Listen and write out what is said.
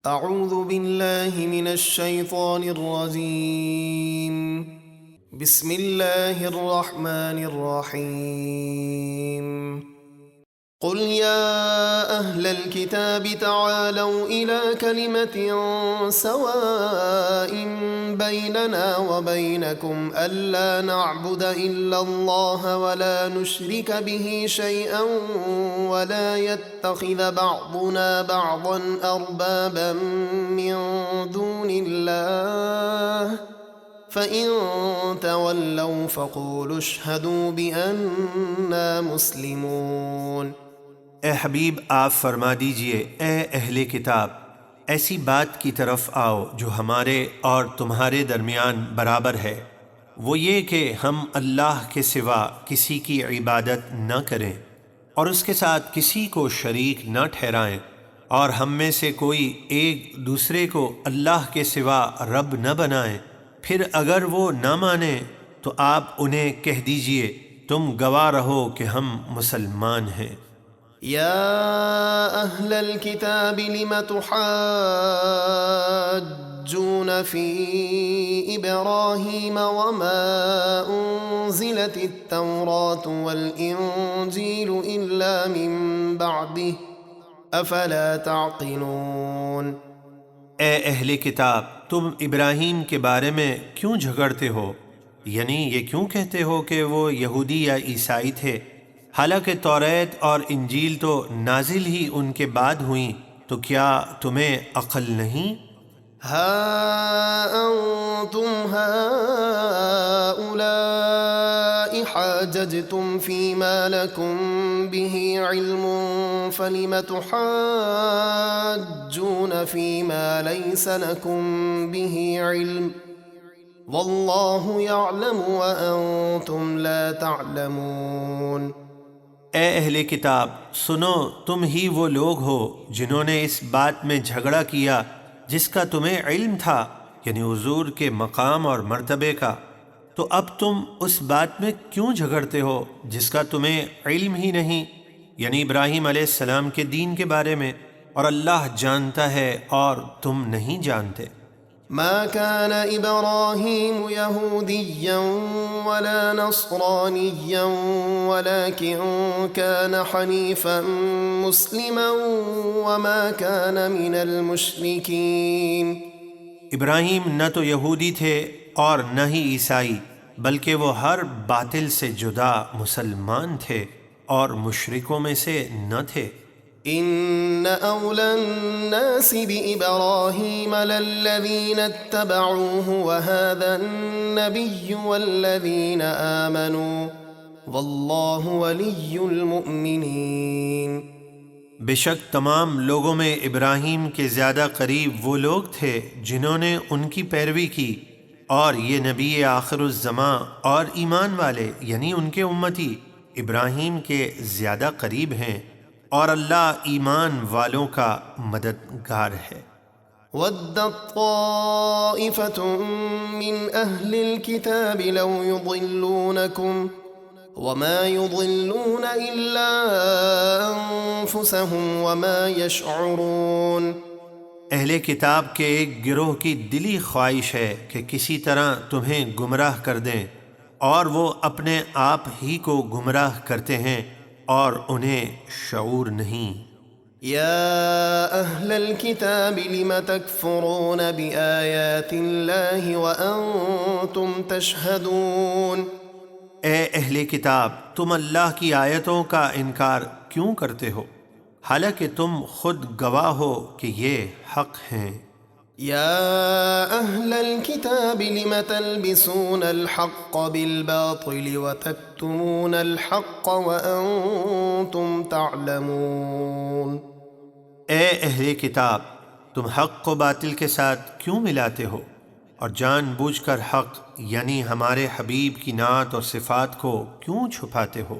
اعوذ باللہ من الشیطان الرجیم بسم اللہ الرحمن الرحیم قل يا أهل الكتاب تعالوا إلى كلمة سواء بيننا وبينكم ألا نعبد إلا الله ولا نشرك به شيئا ولا يتخذ بعضنا بعضا أربابا من دون الله فَإِن تَوَلَّوْا فَقُولُوا اشْهَدُوا بِأَنَّا مُسْلِمُونَ۔ اے حبیب آپ فرما دیجئے، اے اہل کتاب، ایسی بات کی طرف آؤ جو ہمارے اور تمہارے درمیان برابر ہے، وہ یہ کہ ہم اللہ کے سوا کسی کی عبادت نہ کریں اور اس کے ساتھ کسی کو شریک نہ ٹھہرائیں، اور ہم میں سے کوئی ایک دوسرے کو اللہ کے سوا رب نہ بنائیں۔ پھر اگر وہ نہ مانیں تو آپ انہیں کہہ دیجئے تم گواہ رہو کہ ہم مسلمان ہیں۔ یا اہل الکتاب لم تحاجون فی ابراہیم وما انزلت التوراۃ والانجیل الا من بعدہ افلا تعقلون۔ اے اہل کتاب، تم ابراہیم کے بارے میں کیوں جھگڑتے ہو؟ یعنی یہ کیوں کہتے ہو کہ وہ یہودی یا عیسائی تھے، حالانکہ توریت اور انجیل تو نازل ہی ان کے بعد ہوئیں، تو کیا تمہیں عقل نہیں؟ ہا انتم هؤلاء حاججتم فيما لكم به علم فلم تحاجون فيما ليس لكم به علم والله يعلم وأنتم لا تعلمون۔ اے اہل کتاب، سنو، تم ہی وہ لوگ ہو جنہوں نے اس بات میں جھگڑا کیا جس کا تمہیں علم تھا، یعنی حضور کے مقام اور مرتبے کا، تو اب تم اس بات میں کیوں جھگڑتے ہو جس کا تمہیں علم ہی نہیں، یعنی ابراہیم علیہ السلام کے دین کے بارے میں، اور اللہ جانتا ہے اور تم نہیں جانتے۔ ما كان إبراهيم يهوديا ولا نصرانيا ولكن كان حنيفا مسلما وما كان من المشركين۔ ابراہیم نہ تو یہودی تھے اور نہ ہی عیسائی، بلکہ وہ ہر باطل سے جدا مسلمان تھے اور مشرکوں میں سے نہ تھے۔ ان اولى الناس بإبراهيم للذين اتبعوه وهذا النبي والذين آمنوا والله ولي المؤمنين۔ بے شک تمام لوگوں میں ابراہیم کے زیادہ قریب وہ لوگ تھے جنہوں نے ان کی پیروی کی، اور یہ نبی آخر الزماں اور ایمان والے یعنی ان کے امتی ابراہیم کے زیادہ قریب ہیں، اور اللہ ایمان والوں کا مددگار ہے۔ وَدَّت طَّائِفَةٌ مِّنْ أَهْلِ الْكِتَابِ لَوْ يُضِلُّونَكُمْ وَمَا يُضِلُّونَ إِلَّا أَنفُسَهُمْ وَمَا يَشْعُرُونَ۔ اہل کتاب کے ایک گروہ کی دلی خواہش ہے کہ کسی طرح تمہیں گمراہ کر دیں، اور وہ اپنے آپ ہی کو گمراہ کرتے ہیں اور انہیں شعور نہیں۔ یا اہل الکتاب لم تکفرون بآیات اللہ وانتم تشہدون۔ اے اہل کتاب، تم اللہ کی آیتوں کا انکار کیوں کرتے ہو حالانکہ تم خود گواہ ہو کہ یہ حق ہیں۔ یا اہل الکتاب لم تلبسون الحق بالباطل وتکتمون الحق وانتم تعلمون۔ اے اہل کتاب، تم حق کو باطل کے ساتھ کیوں ملاتے ہو اور جان بوجھ کر حق یعنی ہمارے حبیب کی نعت اور صفات کو کیوں چھپاتے ہو؟